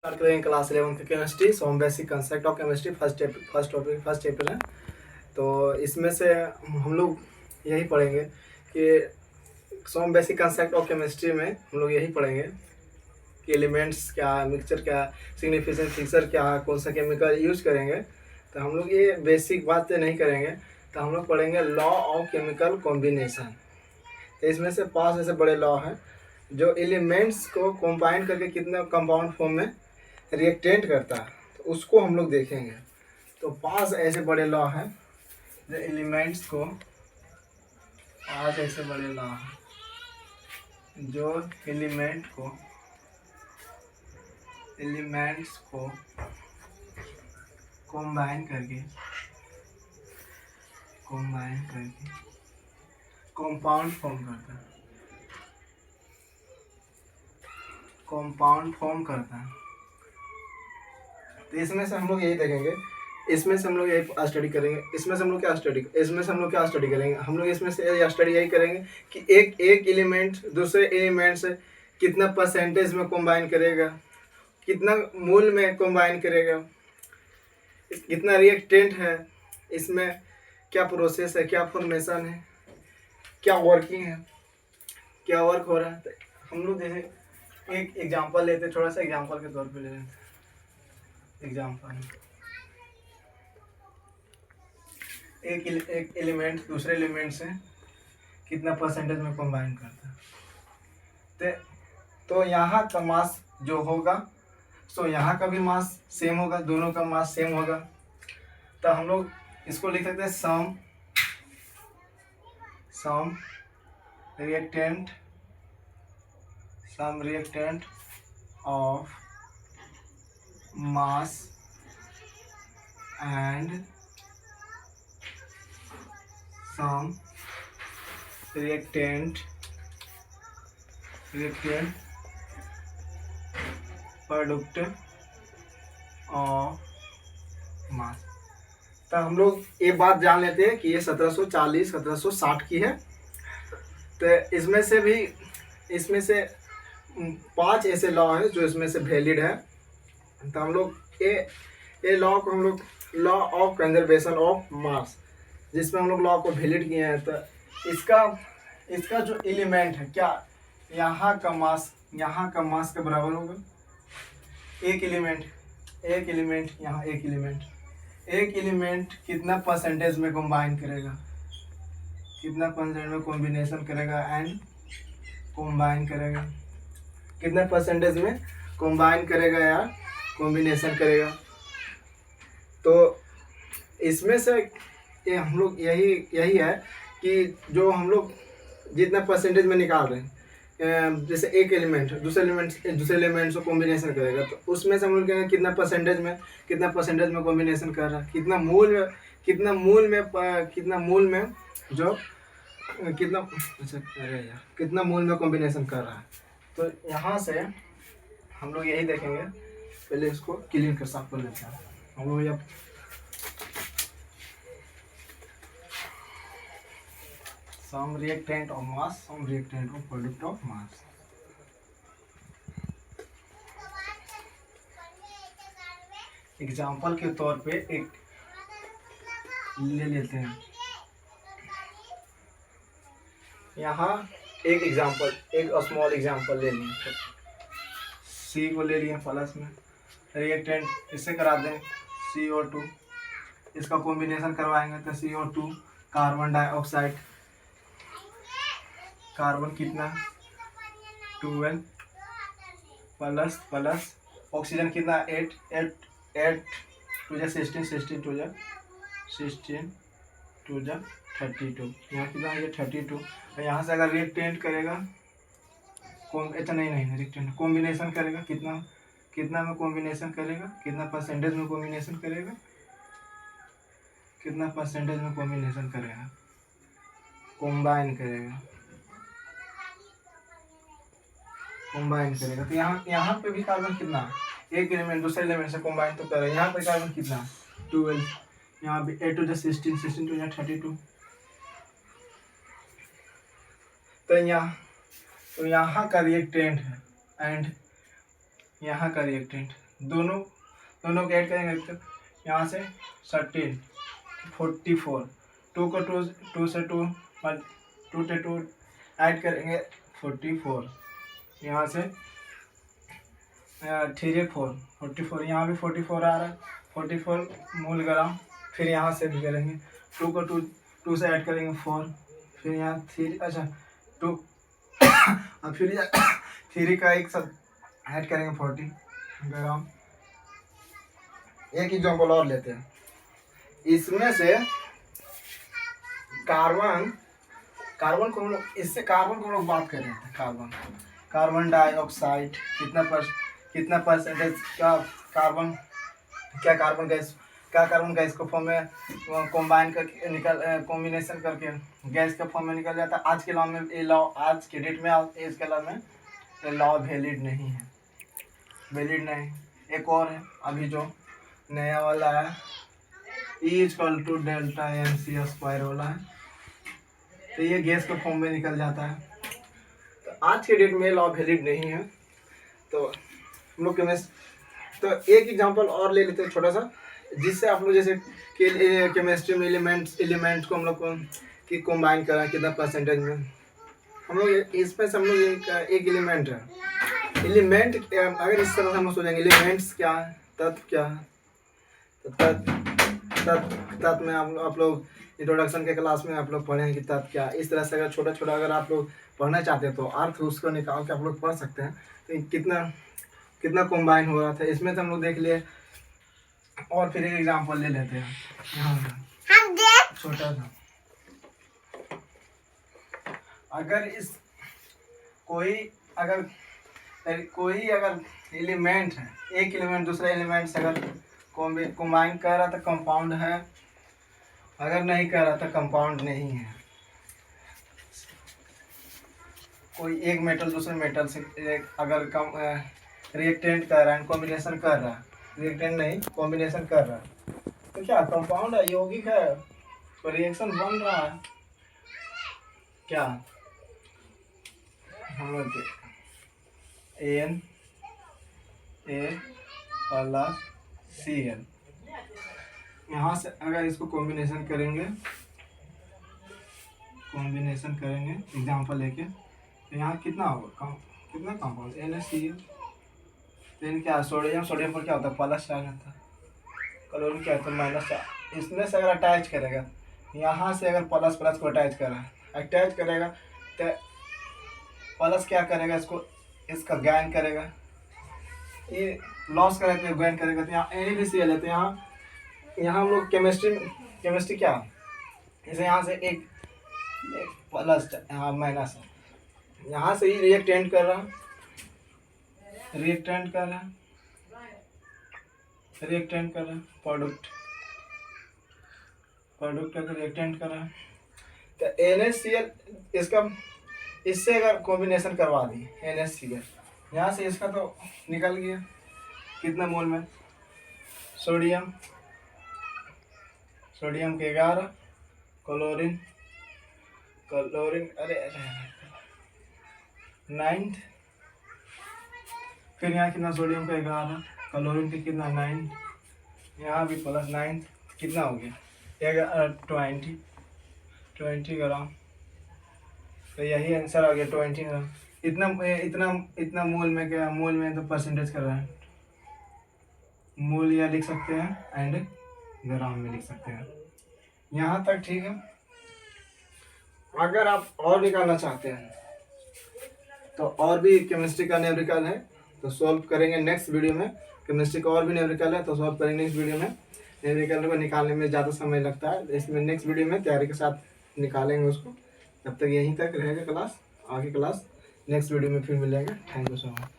Start करेंगे class 11 chemistry. सो हम basic concept of chemistry first chapter है। तो इसमें से हम लोग यही पढ़ेंगे कि so basic concept of chemistry में हम लोग यही पढ़ेंगे कि एलिमेंट्स क्या, मिक्सचर क्या, सिग्निफिकेंट फिक्सर क्या, कौन सा केमिकल यूज करेंगे। तो हम लोग ये बेसिक बातें नहीं करेंगे, तो हम लोग पढ़ेंगे लॉ ऑफ केमिकल कॉम्बिनेशन। तो इसमें से 5 ऐसे बड़े लॉ हैं जो एलिमेंट्स को कंबाइन करके कितना कंपाउंड फॉर्म में रिएक्टेंट करता है, तो उसको हम लोग देखेंगे। तो 5 ऐसे बड़े लॉ हैं जो एलिमेंट्स को, 5 ऐसे बड़े लॉ हैं जो एलिमेंट्स को कंबाइन करके कंपाउंड फॉर्म करता है। तो इसमें से हम लोग यही देखेंगे, इसमें से हम लोग यही स्टडी करेंगे। इसमें से हम लोग क्या स्टडी करेंगे, हम लोग इसमें से स्टडी यही करेंगे कि एक एलिमेंट दूसरे एलिमेंट से कितना परसेंटेज में कंबाइन करेगा, कितना मोल में कंबाइन करेगा, कितना रिएक्टेंट है, इसमें क्या प्रोसेस है, क्या फॉर्मेशन है, क्या वर्किंग है, क्या वर्क हो रहा है। तो हम लोग जैसे एक एग्जांपल लेते, थोड़ा सा एग्जांपल के तौर पे ले लेते। एग्जांपल, एक एलिमेंट दूसरे एलिमेंट से कितना परसेंटेज में कंबाइन करता है। तो यहाँ का मास जो होगा, सो यहाँ का भी मास सेम होगा, दोनों का मास सेम होगा। तो हम लोग इसको लिख सकते हैं sum reactant of mass and sum reactant product of mass. तो हम लोग एक बात जान लेते हैं कि ये 1740-1760 की है। तो इसमें से 5 ऐसे लॉ हैं जो इसमें से वैलिड है। तो हम लोग ये लॉ को हम लोग law of conservation of mass, जिसमें हम लोग लॉ को वैलिड किए हैं। तो इसका जो एलिमेंट है, क्या यहाँ का मास के बराबर होगा। एक एलिमेंट कितना परसेंटेज में कंबाइन करेगा, कितना परसेंटेज में कॉम्बिनेशन करेगा एंड कंबाइन करेगा, कितना परसेंटेज में कंबाइन करेगा या कॉम्बिनेशन करेगा। तो इसमें से ये हम लोग यही है कि जो हम लोग जितना परसेंटेज में निकाल रहे हैं, जैसे एक एलिमेंट दूसरे एलिमेंट से कॉम्बिनेशन करेगा, तो उसमें से हम लोग कहेंगे कितना परसेंटेज में कॉम्बिनेशन कर रहा है, कितना मूल में कॉम्बिनेशन कर रहा है। तो यहाँ से हम लोग यही देखेंगे। पहले इसको क्लीन कर साफ कर लेते हैं हम लोग। अब sum reactant of mass, sum reactant of product of mass. Example के तौर पे एक ले लेते हैं। यहाँ एक स्मॉल एग्जाम्पल ले लिए। सी को ले लिए प्लस में, रिएक्टेंट इससे करा दें CO2, इसका कॉम्बिनेशन करवाएंगे तो CO2 कार्बन डाइऑक्साइड, कार्बन कितना 12 प्लस ऑक्सीजन कितना 8 2 16 2 32, यहाँ कितना है 32। और यहाँ से अगर रिएक्टेंट करेगा, रिएक्टेंट कॉम्बिनेशन करेगा, कितना में कॉम्बिनेशन करेगा, कितना परसेंटेज में कॉम्बिनेशन करेगा, कंबाइन करेगा। तो यहाँ पे भी कार्बन कितना, एक एलिमेंट दूसरे एलिमेंट से कंबाइन तो करेगा। यहाँ पे कार्बन कितना 12, यहाँ भी 8 2 16 16 2 32। तो यहाँ का रिएक्टेंट है एंड यहाँ का रिएक्टेंट दोनों दोनों को ऐड करेंगे तो यहाँ से 13 44, 2 को 2 से 2 ऐड करेंगे 44, यहाँ से 3 4 44, यहाँ भी 44 आ रहा है, 44 मूल ग्राम। फिर यहाँ से भी करेंगे 2 को 2 से ऐड करेंगे 4, फिर यहाँ 3 अच्छा 2 और फिर 3 का एक सब ऐड करेंगे 40 ग्राम। एक एग्जाम्पल और लेते हैं, इसमें से कार्बन को हम लोग इससे कार्बन को हम लोग बात कर रहे थे। कार्बन डाइऑक्साइड कितना परसेंटेज का कार्बन गैस को फॉर्म में कंबाइन करके कॉम्बिनेशन करके गैस के फॉर्म में निकल जाता है। आज के लॉ में ये लॉ, आज के डेट में इसके लॉ में ये लॉ वैलिड नहीं है। एक और है अभी जो नया वाला है, E = डेल्टा mc² वाला है, तो ये गैस के फॉर्म में निकल जाता है। तो आज के डेट में लॉ वैलिड नहीं है। तो हम लोग तो एक एग्जांपल और ले लेते हैं छोटा सा, जिससे आप लोग जैसे कि केमिस्ट्री में एलिमेंट्स को हम लोग की कंबाइन करा कितना परसेंटेज में। हम लोग इसमें से हम लोग एक एलिमेंट है, एलिमेंट अगर इस तरह से हम सोचेंगे एलिमेंट्स क्या है, तत्व क्या है, तो तत्व में आप लोग इंट्रोडक्शन के क्लास में आप लोग पढ़ेंगे कि तत्व क्या। इस तरह से अगर छोटा अगर आप लोग पढ़ना चाहते हैं तो अर्थ उसको निकाल के आप लोग पढ़ सकते हैं। तो कितना कंबाइन हो रहा था इसमें तो हम लोग देख लिए। और फिर एक एग्जांपल ले लेते हैं छोटा सा। अगर कोई अगर एलिमेंट है, एक एलिमेंट दूसरे एलिमेंट से अगर कंबाइन कर रहा तो कंपाउंड है, अगर नहीं कर रहा तो कंपाउंड नहीं है। कोई एक मेटल दूसरे मेटल से अगर रिएक्टेंट कर रहा है, कॉम्बिनेशन कर रहा है, रिएक्टेंट नहीं कॉम्बिनेशन कर रहा है, तो क्या कंपाउंड है, यौगिक है, तो रिएक्शन बन रहा है। क्या हम लोग NaCl, यहाँ से अगर इसको कॉम्बिनेशन करेंगे एग्जांपल लेके, तो यहाँ कितना होगा, कितना कंपाउंड NaCl। लेकिन क्या सोडियम पर क्या होता है, प्लस चार्ज होता है, क्लोरीन क्या होता है, माइनस चार्ज। इसमें से अगर अटैच करेगा, यहाँ से अगर प्लस को अटैच करेगा तो प्लस क्या करेगा, इसका गैन करेगा, ये लॉस करेगा तो गैन करेगा। तो यहाँ NaCl है, तो यहाँ हम लोग केमिस्ट्री क्या, इसे यहाँ से एक प्लस माइनस है, यहाँ से ही रिएक्टेंट कर रहा प्रोडक्ट करके रिएक्टेंट कर रहा है। तो NaCl इससे अगर कॉम्बिनेशन करवा दी NaCl, यहाँ से इसका तो निकल गया कितना मोल में, सोडियम के 11, क्लोरीन अरे 9, फिर यहाँ कितना सोडियम का 11, क्लोरीन के कितना 9, यहाँ भी प्लस 9, कितना हो गया 20 ग्राम। तो यही आंसर आ गया 20 ग्राम। इतना मोल में तो परसेंटेज कर रहा है, मोल या लिख सकते हैं एंड ग्राम में लिख सकते हैं। यहाँ तक ठीक है। अगर आप और निकालना चाहते हैं तो और भी केमिस्ट्री का न्यूमेरिकल है तो सॉल्व करेंगे नेक्स्ट वीडियो में। केमिस्ट्री का और भी न्यूमेरिकल है तो सॉल्व करेंगे नेक्स्ट वीडियो में। न्यूमेरिकल को निकालने में ज़्यादा समय लगता है, इसमें नेक्स्ट वीडियो में तैयारी के साथ निकालेंगे उसको। तब तक यहीं तक रहेगा क्लास, आगे क्लास नेक्स्ट वीडियो में फिर मिलेंगे। Thank you so much.